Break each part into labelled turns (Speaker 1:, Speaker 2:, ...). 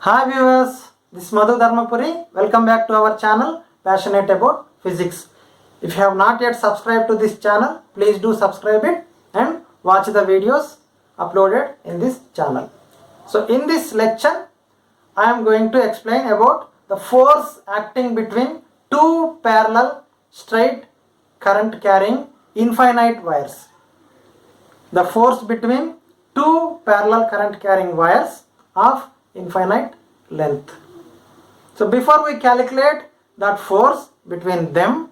Speaker 1: Hi viewers, this is Madhu Dharmapuri. Welcome back to our channel Passionate About Physics. If you have not yet subscribed to this channel, please do subscribe it and watch the videos uploaded in this channel. So in this lecture, I am going to explain about the force acting between two parallel straight current carrying infinite wires. The force between two parallel current carrying wires of infinite length. So before we calculate that force between them,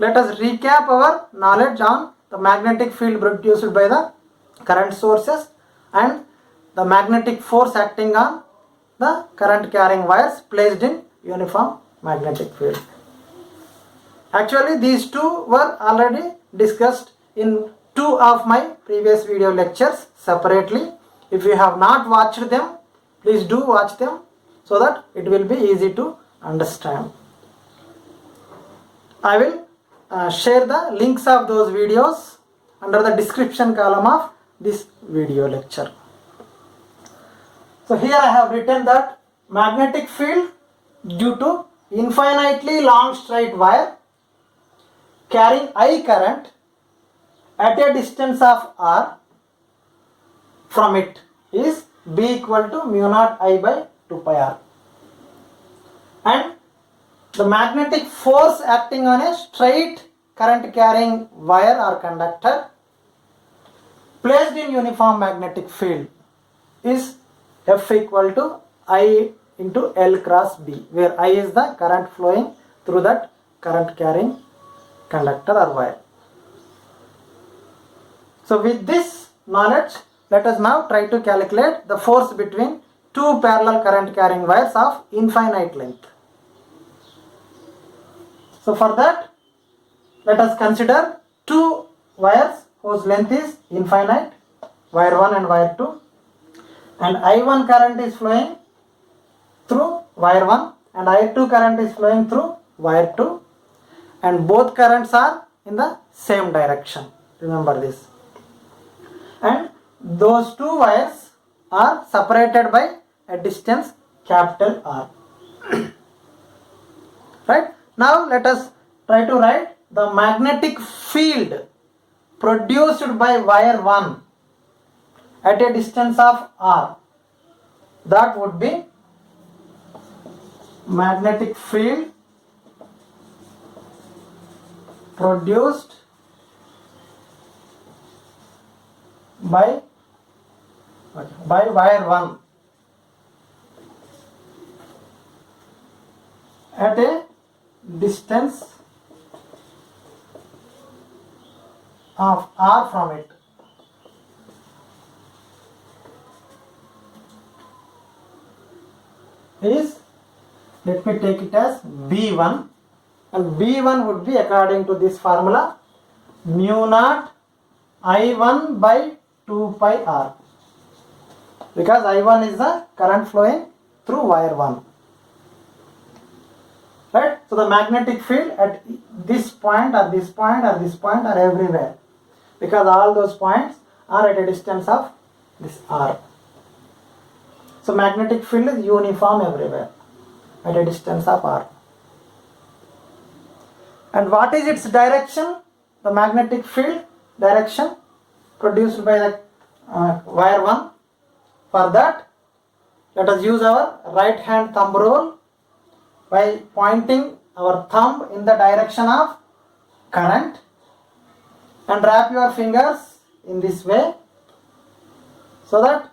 Speaker 1: let us recap our knowledge on the magnetic field produced by the current sources and the magnetic force acting on the current carrying wires placed in uniform magnetic field. Actually, these two were already discussed in two of my previous video lectures separately. If you have not watched them, please do watch them so that it will be easy to understand. I will share the links of those videos under the description column of this video lecture. So here I have written that magnetic field due to infinitely long straight wire carrying I current at a distance of r from it is B equal to mu naught I by 2 pi r, and the magnetic force acting on a straight current carrying wire or conductor placed in uniform magnetic field is F equal to I into L cross B, where I is the current flowing through that current carrying conductor or wire. So with this knowledge, let us now try to calculate the force between two parallel current carrying wires of infinite length. So for that, let us consider two wires whose length is infinite, wire 1 and wire 2, and I1 current is flowing through wire 1 and I2 current is flowing through wire 2, and both currents are in the same direction. Remember this. And those two wires are separated by a distance capital R. Right? Now let us try to write the magnetic field produced by wire 1 at a distance of R. That would be magnetic field produced by wire 1 at a distance of r from it is, let me take it as B1, and B1 would be according to this formula mu naught I1 by 2 pi r, because I1 is the current flowing through wire 1. Right? So the magnetic field at this point or this point or this point are everywhere, because all those points are at a distance of this r. So magnetic field is uniform everywhere at a distance of r. And what is its direction? The magnetic field direction produced by the wire 1. For that, let us use our right hand thumb rule by pointing our thumb in the direction of current and wrap your fingers in this way, so that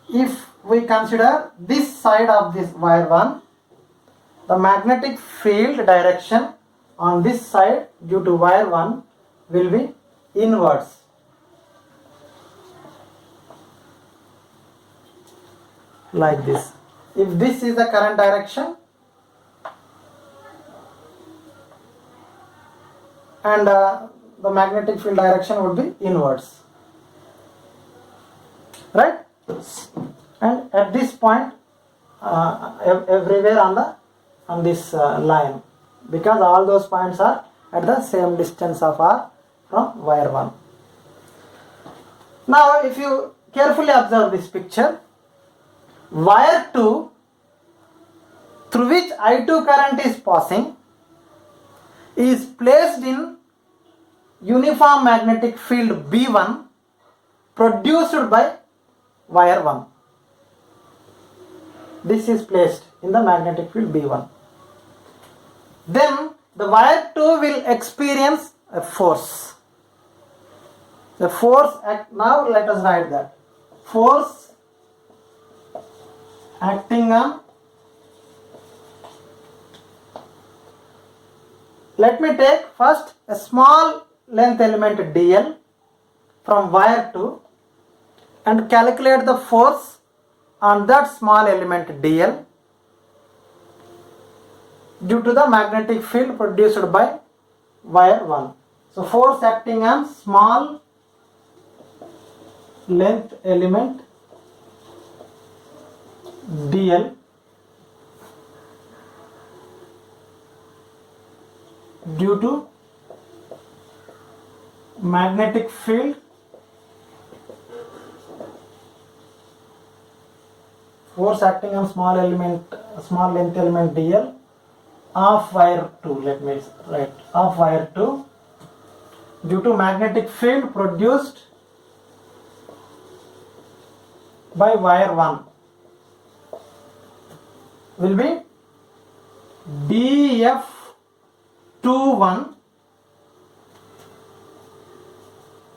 Speaker 1: if we consider this side of this wire 1, the magnetic field direction on this side due to wire 1 will be inwards. Like this. If this is the current direction and the magnetic field direction would be inwards. Right? And at this point, everywhere on this line, because all those points are at the same distance of r from wire 1. Now if you carefully observe this picture, wire 2 through which I2 current is passing is placed in uniform magnetic field B1 produced by wire 1. This is placed in the magnetic field B1. Then the wire 2 will experience a force. The force now let us write that. Force acting on, let me take first a small length element dl from wire 2 and calculate the force on that small element dl due to the magnetic field produced by wire 1. So force acting on small length element dl due to magnetic field force acting on small length element dl of wire 2, let me write, of wire 2 due to magnetic field produced by wire 1 will be dF21,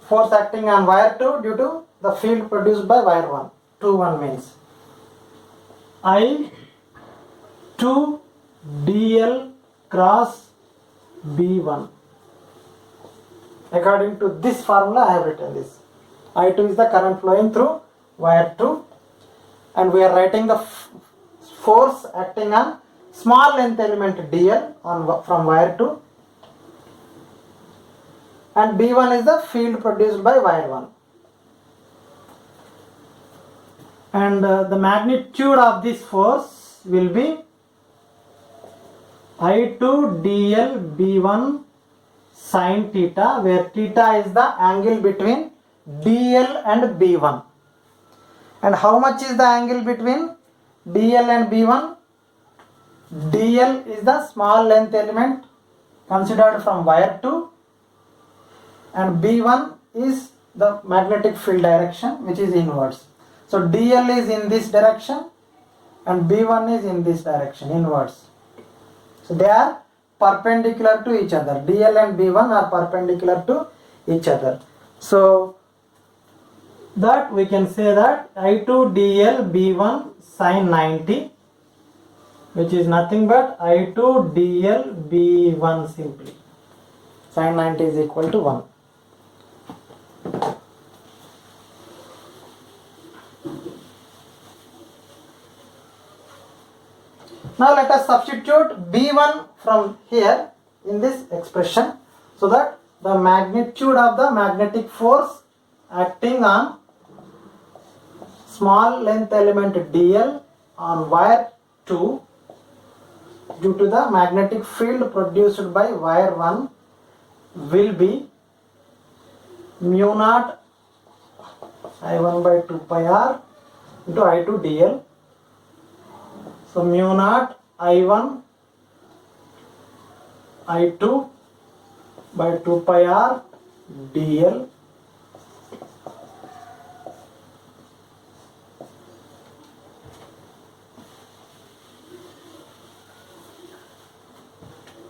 Speaker 1: force acting on wire 2 due to the field produced by wire 1. 21 means I2 dl cross B1. According to this formula I have written this. I2 is the current flowing through wire 2 and we are writing the force acting on small length element dl from wire 2 and B1 is the field produced by wire 1. And the magnitude of this force will be I2 dl B1 sin theta, where theta is the angle between dl and B1. And how much is the angle between dl and B1? dl is the small length element considered from wire 2 and B1 is the magnetic field direction which is inwards. So dl is in this direction and B1 is in this direction, inwards. So they are perpendicular to each other. dl and B1 are perpendicular to each other. So that we can say that I2 dl B1 sin 90, which is nothing but I2 dl B1 simply. Sin 90 is equal to 1. Now let us substitute B1 from here in this expression so that the magnitude of the magnetic force acting on small length element dl on wire 2 due to the magnetic field produced by wire 1 will be mu naught I1 by 2 pi r into I2 dl. So mu naught I1 I2 by 2 pi r dl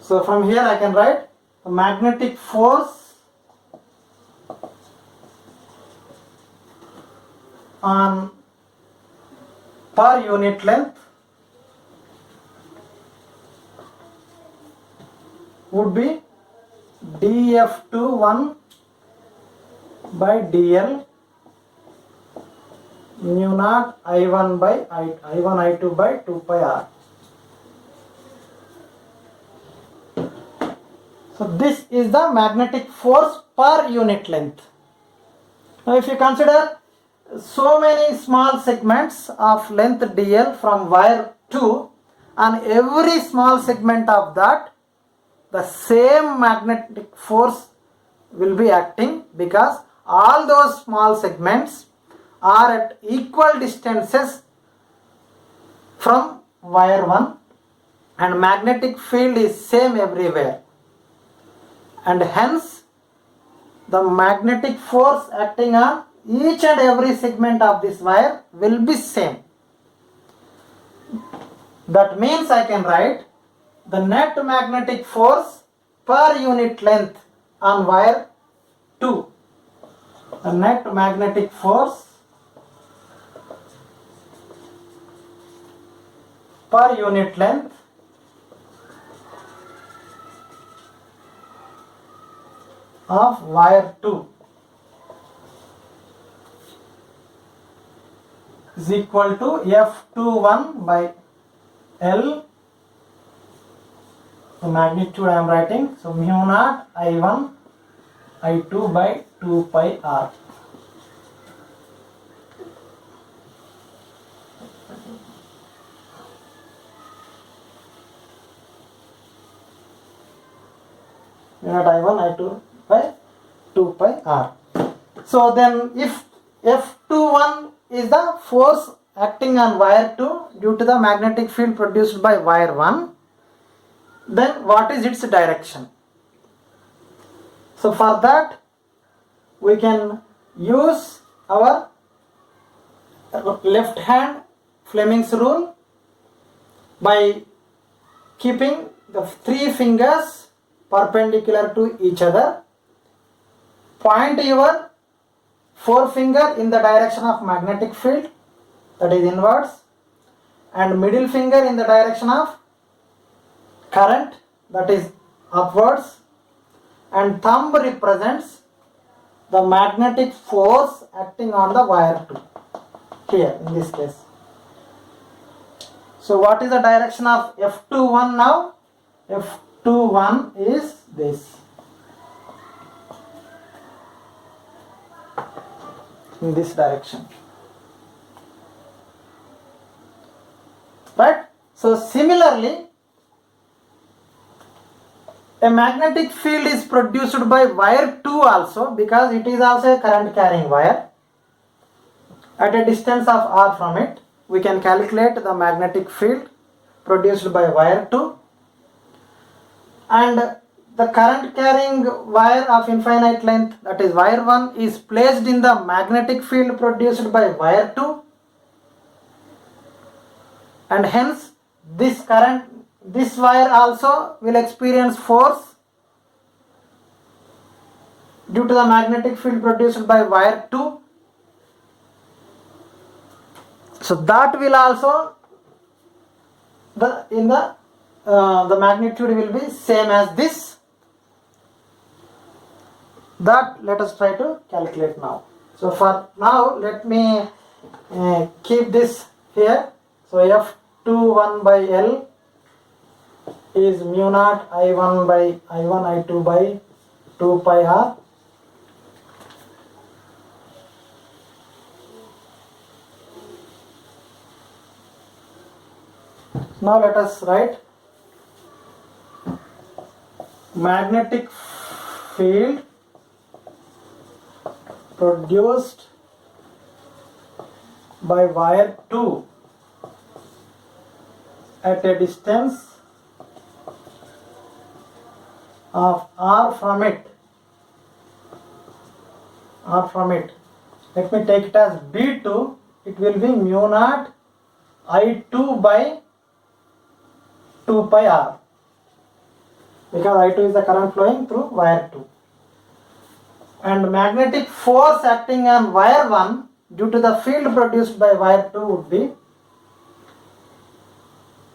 Speaker 1: So from here I can write the magnetic force on per unit length would be dF21 by dl mu naught I1 by I1 I2 by 2 pi r. So this is the magnetic force per unit length. Now if you consider so many small segments of length dl from wire 2, on every small segment of that the same magnetic force will be acting, because all those small segments are at equal distances from wire 1, and magnetic field is same everywhere, and hence the magnetic force acting on each and every segment of this wire will be same. That means I can write the net magnetic force per unit length on wire 2. The net magnetic force per unit length of wire 2 is equal to F21 by L. The magnitude I am writing, so mu naught I1 I2 by 2 pi r. Mu naught I1 I2 by 2 pi r. So then if F21 is the force acting on wire 2 due to the magnetic field produced by wire 1, then what is its direction? So for that we can use our left hand Fleming's rule by keeping the 3 fingers perpendicular to each other. Point your forefinger in the direction of magnetic field, that is inwards, and middle finger in the direction of current, that is upwards, and thumb represents the magnetic force acting on the wire 2 here in this case. So what is the direction of F21 now? F21 is this, in this direction, right? So similarly, a magnetic field is produced by wire 2 also, because it is also a current carrying wire. At a distance of r from it, we can calculate the magnetic field produced by wire 2, and the current carrying wire of infinite length, that is wire 1, is placed in the magnetic field produced by wire 2, and hence this wire also will experience force due to the magnetic field produced by wire 2. So that will also the magnitude will be same as this. That let us try to calculate now. So for now let me keep this here. So F21 by L is mu naught I1 by I1 I2 by 2 pi r. Now let us write magnetic field produced by wire 2 at a distance of r from it. Let me take it as B2. It will be mu naught I2 by 2 pi r, because I2 is the current flowing through wire 2. And magnetic force acting on wire 1 due to the field produced by wire 2 would be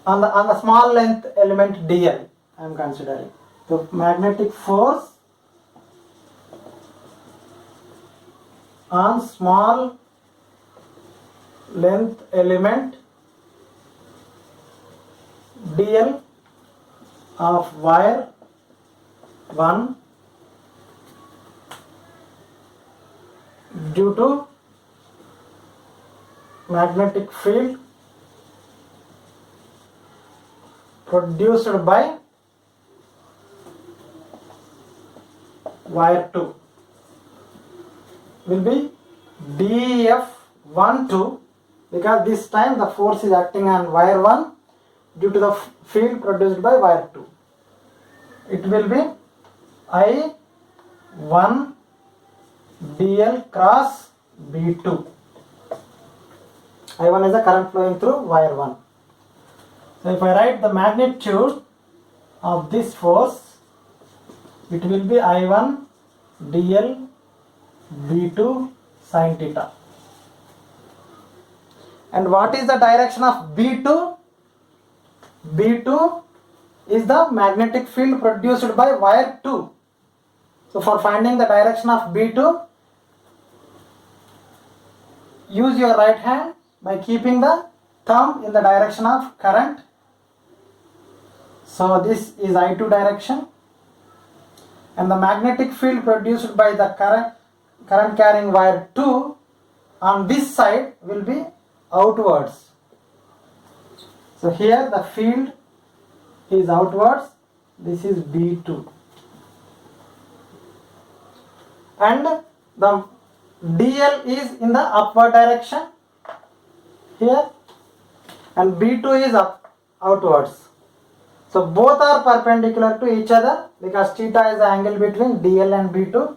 Speaker 1: on the small length element dl I am considering. So magnetic force on small length element dl of wire 1 due to magnetic field produced by wire 2 will be dF12, because this time the force is acting on wire 1 due to the field produced by wire 2. It will be I1 dl cross B2. I1 is the current flowing through wire 1. So if I write the magnitude of this force, it will be I1 dl B2 sin theta. And what is the direction of B2? B2 is the magnetic field produced by wire 2. So for finding the direction of B2, use your right hand by keeping the thumb in the direction of current. So this is I2 direction, and the magnetic field produced by the current carrying wire 2 on this side will be outwards. So here the field is outwards, this is B2, and the DL is in the upward direction here, and B2 is outwards. So both are perpendicular to each other because theta is the angle between DL and B2,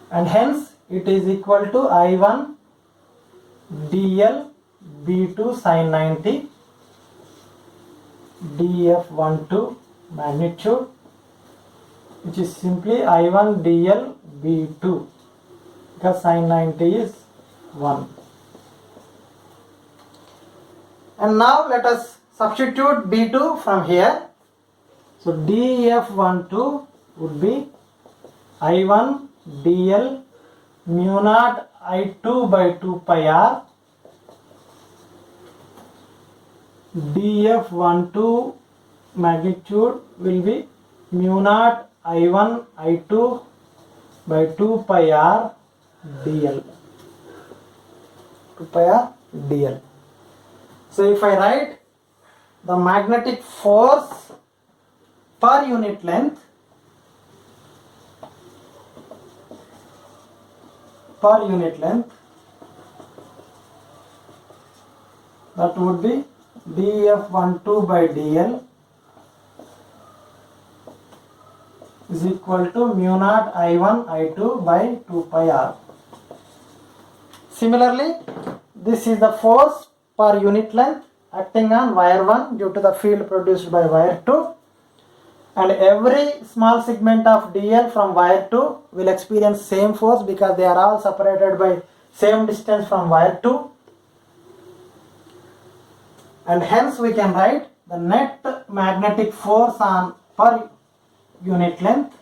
Speaker 1: and hence it is equal to I1 DL B2 sin 90 dF12 magnitude, which is simply I1 DL B2 because sin 90 is 1. And now let us substitute B2 from here. So dF12 would be I1 DL mu naught I2 by 2 pi r. dF12 magnitude will be mu naught I1 I2 by 2 pi r dl. 2 pi r dl. So if I write the magnetic force per unit length, that would be dF12 by dl is equal to mu naught I1 I2 by 2 pi r. Similarly, this is the force per unit length acting on wire 1 due to the field produced by wire 2, and every small segment of dl from wire 2 will experience same force because they are all separated by same distance from wire 2, and hence we can write the net magnetic force on per unit length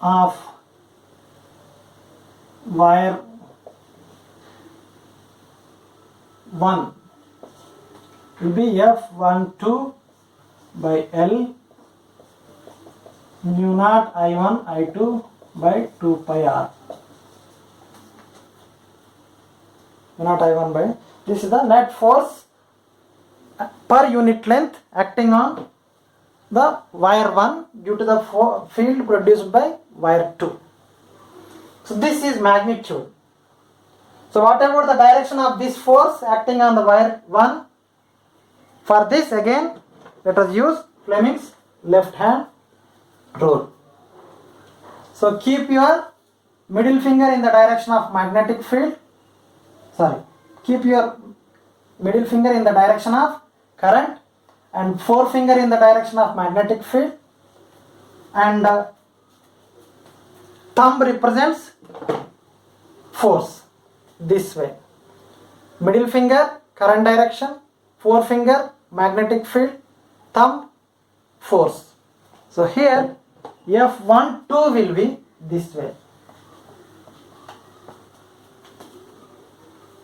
Speaker 1: of wire 1 will be F12 by L mu naught I1 I2 by 2 pi r. Mu naught I1 by, this is the net force per unit length acting on the wire 1 due to the field produced by wire 2. So this is magnitude. So what about the direction of this force acting on the wire 1? For this again let us use Fleming's left hand rule. So keep your middle finger in the direction of magnetic field. Keep your middle finger in the direction of current and forefinger in the direction of magnetic field, and thumb represents force this way. Middle finger current direction, forefinger magnetic field, thumb force. So here F12 will be this way,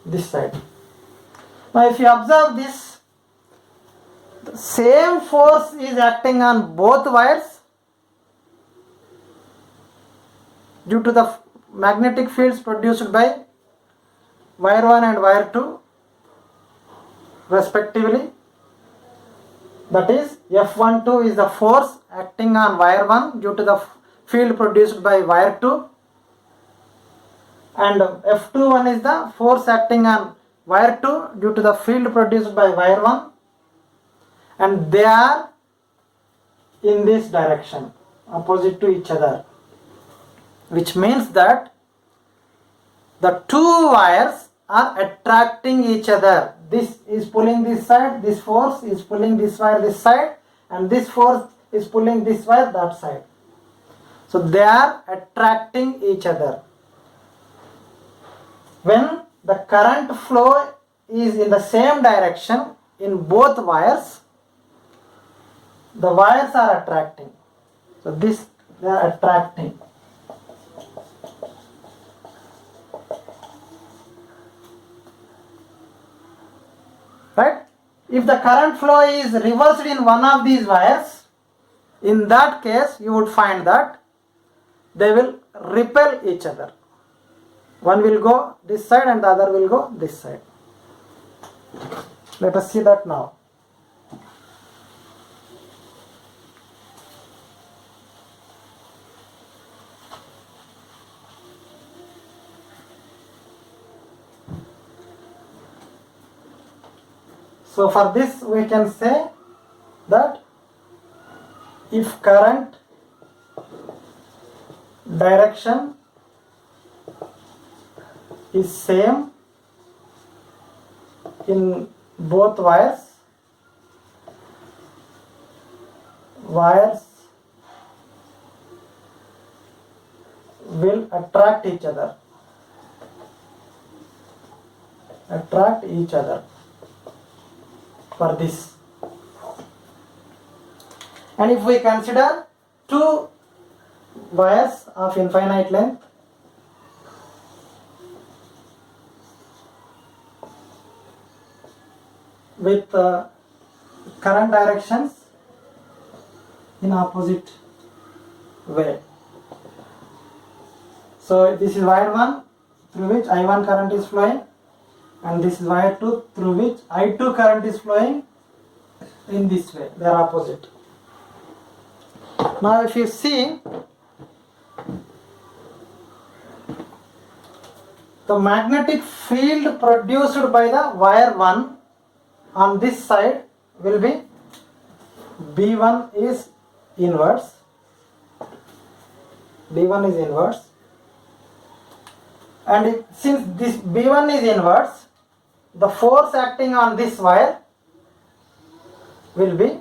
Speaker 1: this side. Now if you observe this, the same force is acting on both wires due to the magnetic fields produced by wire 1 and wire 2 respectively. That is, F12 is the force acting on wire 1 due to the field produced by wire 2, and F21 is the force acting on wire 2 due to the field produced by wire 1, and they are in this direction opposite to each other, which means that the two wires are attracting each other. This is pulling this side, this force is pulling this wire this side, and this force is pulling this wire that side. So they are attracting each other. When the current flow is in the same direction in both wires, the wires are attracting. So this, they are attracting. Right? If the current flow is reversed in one of these wires, in that case you would find that they will repel each other. One will go this side and the other will go this side. Let us see that now. So for this we can say that if current direction is same in both wires, wires will attract each other. Attract each other for this. And if we consider two wires of infinite length, with current directions in opposite way. So this is wire 1 through which I1 current is flowing, and this is wire 2 through which I2 current is flowing in this way. They are opposite. Now if you see, the magnetic field produced by the wire 1 on this side will be B1 is inverse. B1 is inverse. And since this B1 is inverse, the force acting on this wire will be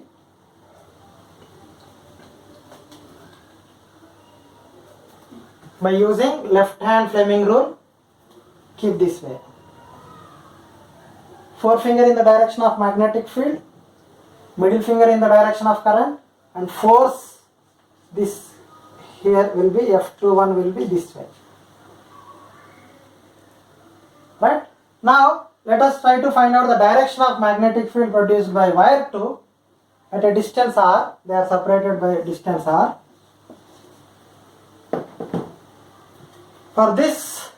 Speaker 1: by using left hand Fleming rule, keep this way. Forefinger in the direction of magnetic field, middle finger in the direction of current, and force this here will be F21 will be this way. Right? Now let us try to find out the direction of magnetic field produced by wire 2 at a distance r. They are separated by a distance r. For this,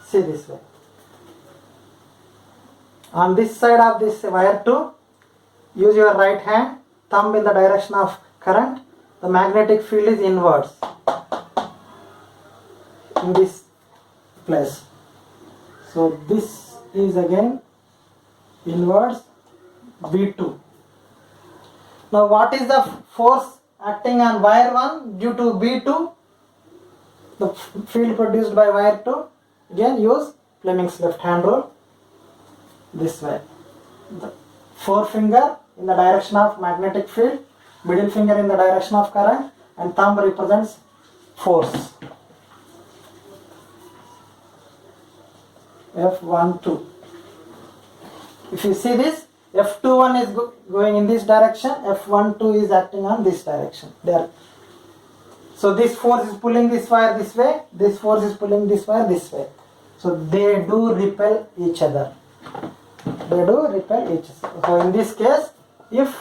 Speaker 1: see this way. On this side of this wire 2, use your right hand, thumb in the direction of current. The magnetic field is inverse in this place. So this is again inverse B2. Now what is the force acting on wire 1 due to B2? The field produced by wire 2, again use Fleming's left hand rule. This way. The forefinger in the direction of magnetic field, middle finger in the direction of current, and thumb represents force. F12. If you see this, F21 is going in this direction, F12 is acting on this direction. There. So this force is pulling this wire this way, this force is pulling this wire this way. So they do repel each other. They do repel each other. So in this case, if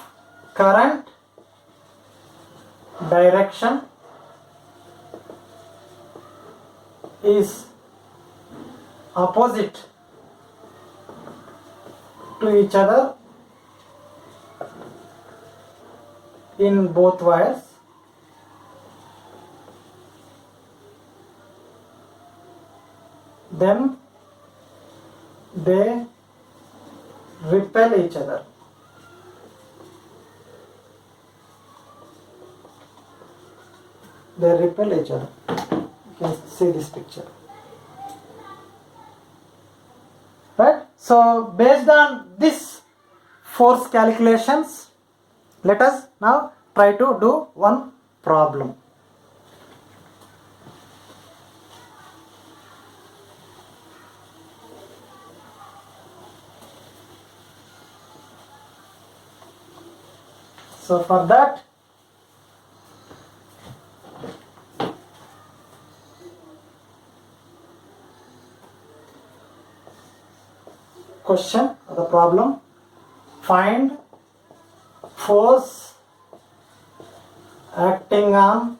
Speaker 1: current direction is opposite to each other in both wires, then they repel each other. They repel each other. You can see this picture. Right? So based on this force calculations, let us now try to do one problem. So for that, question or the problem, find force acting on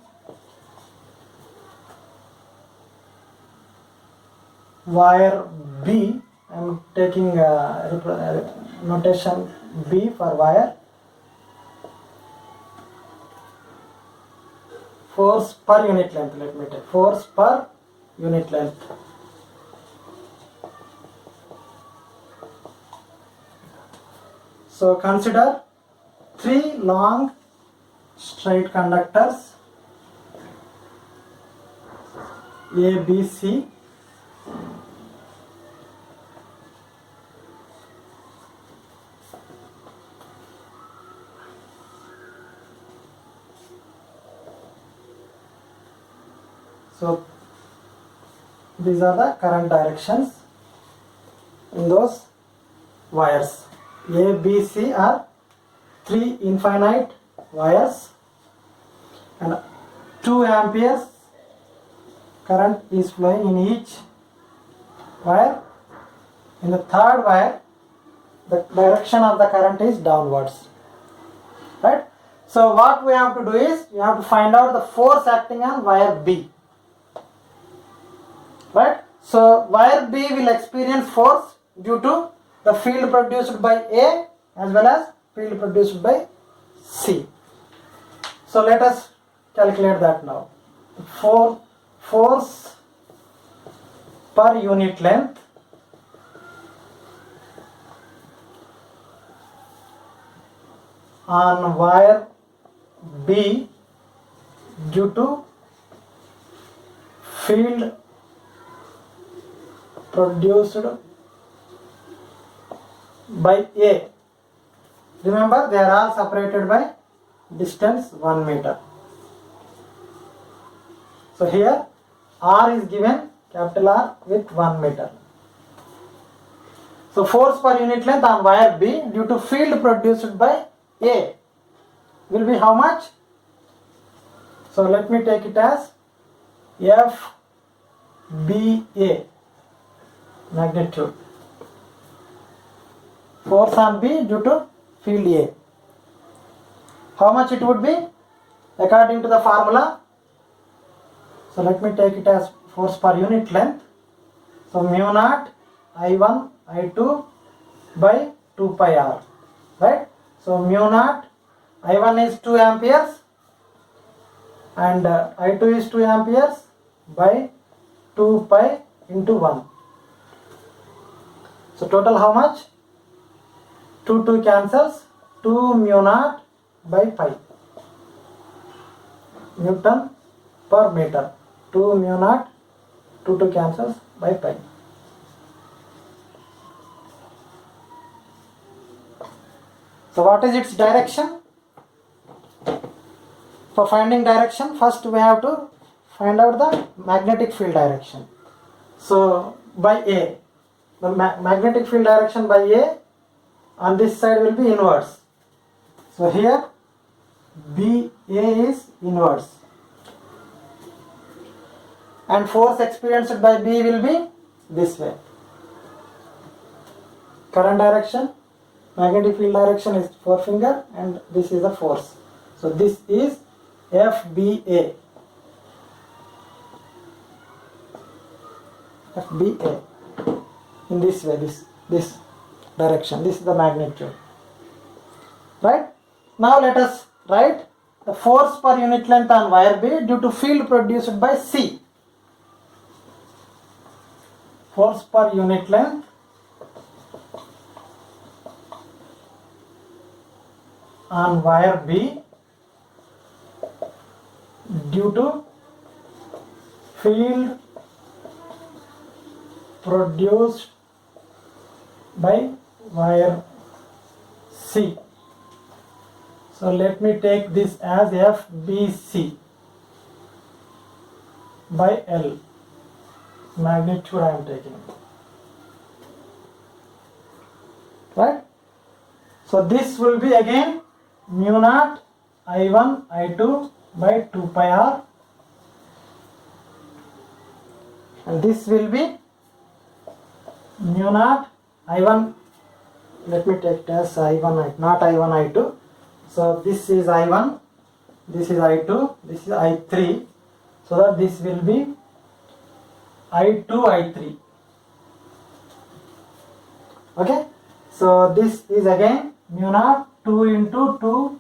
Speaker 1: wire B. I am taking notation B for wire. Force per unit length, let me take force per unit length. So consider 3 long straight conductors A, B, C. So these are the current directions in those wires. A, B, C are 3 infinite wires, and 2 amperes current is flowing in each wire. In the third wire, the direction of the current is downwards. Right? So what we have to do is, we have to find out the force acting on wire B. Right? So wire B will experience force due to the field produced by A as well as field produced by C. So let us calculate that now. Force per unit length on wire B due to field produced by A. Remember, they are all separated by distance 1 meter. So here R is given, capital R, with 1 meter. So force per unit length on wire B due to field produced by A will be how much? So let me take it as FBA, magnitude. Force on B due to field A. How much it would be? According to the formula. So let me take it as force per unit length. So mu naught I1 I2 by 2 pi r. Right? So mu naught I1 is 2 amperes and I2 is 2 amperes by 2 pi into 1. So total how much? 2 cancels, 2 mu naught by pi, Newton per meter. 2 mu naught, 2 cancels by pi. So what is its direction? For finding direction, first we have to find out the magnetic field direction. So by A, the magnetic field direction by A on this side will be inverse. So here BA is inverse. And force experienced by B will be this way. Current direction, magnetic field direction is forefinger and this is the force. So this is FBA. FBA. In this way, this direction, this is the magnitude. Right? Now let us write the force per unit length on wire B due to field produced by C. force per unit length on wire B due to field produced by wire C. So let me take this as FBC by L. Magnitude I am taking. Right? So this will be again mu naught I1 I2 by 2 pi r, and this will be mu naught I1, let me take it as I1 not I1 I2. So this is I1, this is I2, this is I3, so that this will be I2 I3. Okay, so this is again mu naught 2 into 2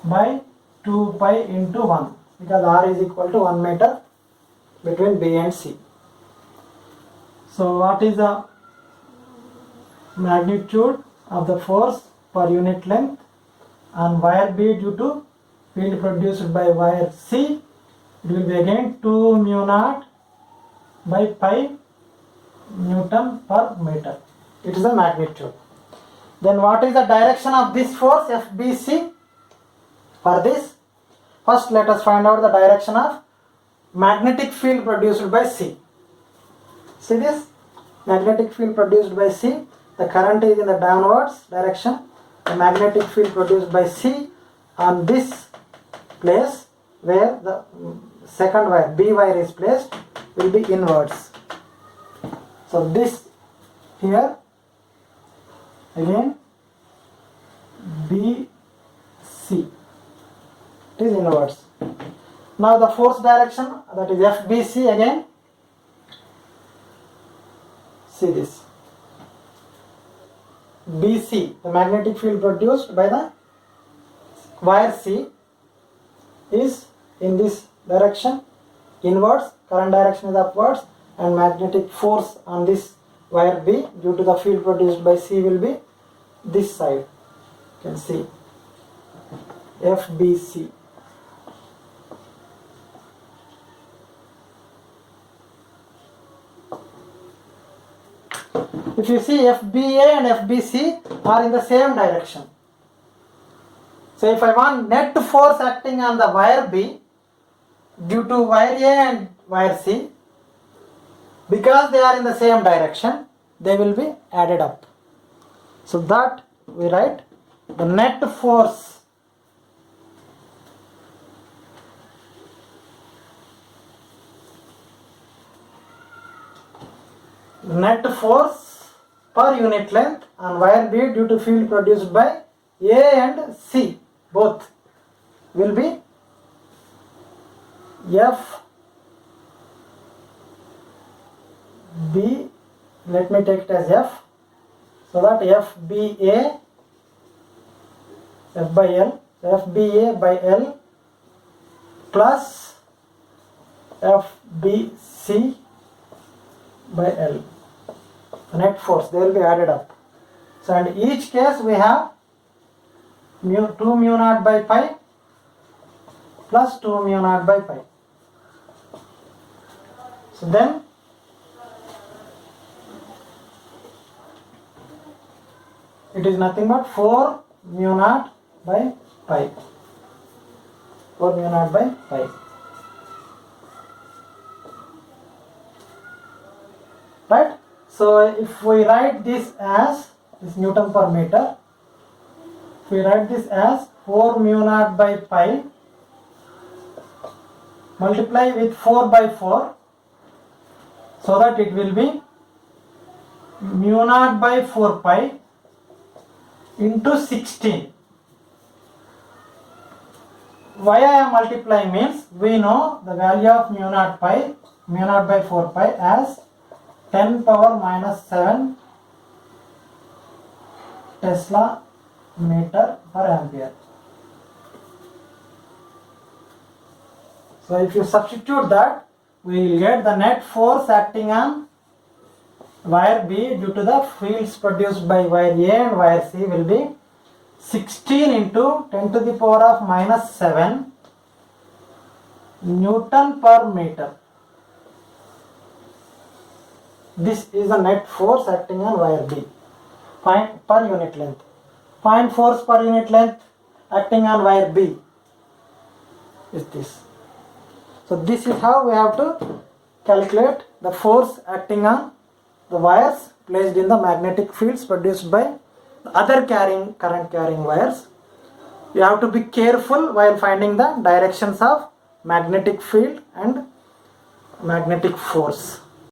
Speaker 1: by 2 pi into 1, because r is equal to 1 meter between B and C. So what is the magnitude of the force per unit length on wire B due to field produced by wire C? It will be again 2 mu naught by pi Newton per meter. It is the magnitude. Then what is the direction of this force FBC? For this, first let us find out the direction of magnetic field produced by C. See this? Magnetic field produced by C. The current is in the downwards direction. The magnetic field produced by C on this place where the second wire, B wire is placed, will be inwards. So this here again BC, it is inwards. Now the force direction, that is FBC again. See this, BC, the magnetic field produced by the wire C, is in this direction, inwards, current direction is upwards, and magnetic force on this wire B due to the field produced by C will be this side. You can see FBC. If you see, FBA and FBC are in the same direction. So if I want net force acting on the wire B due to wire A and wire C, because they are in the same direction, they will be added up. So that we write the net force per unit length on wire B due to field produced by A and C both will be F B, let me take it as F, so that FBA, F by L, so FBA by L plus FBC by L. The net force, they will be added up. So in each case we have 2 mu naught by pi plus 2 mu naught by pi. So then it is nothing but 4 mu naught by pi. 4 mu naught by pi. Right? So if we write this as this Newton per meter, if we write this as 4 mu naught by pi, multiply with 4 by 4, so that it will be mu naught by 4 pi into 16. Why I am multiplying means we know the value of mu naught by 4 pi as 10 power minus 7 Tesla meter per ampere. So if you substitute that, we will get the net force acting on wire B due to the fields produced by wire A and wire C will be 16 into 10 to the power of minus 7 Newton per meter. This is the net force acting on wire B. Point per unit length. Point force per unit length acting on wire B is this. So this is how we have to calculate the force acting on the wires placed in the magnetic fields produced by the other current carrying wires. You have to be careful while finding the directions of magnetic field and magnetic force.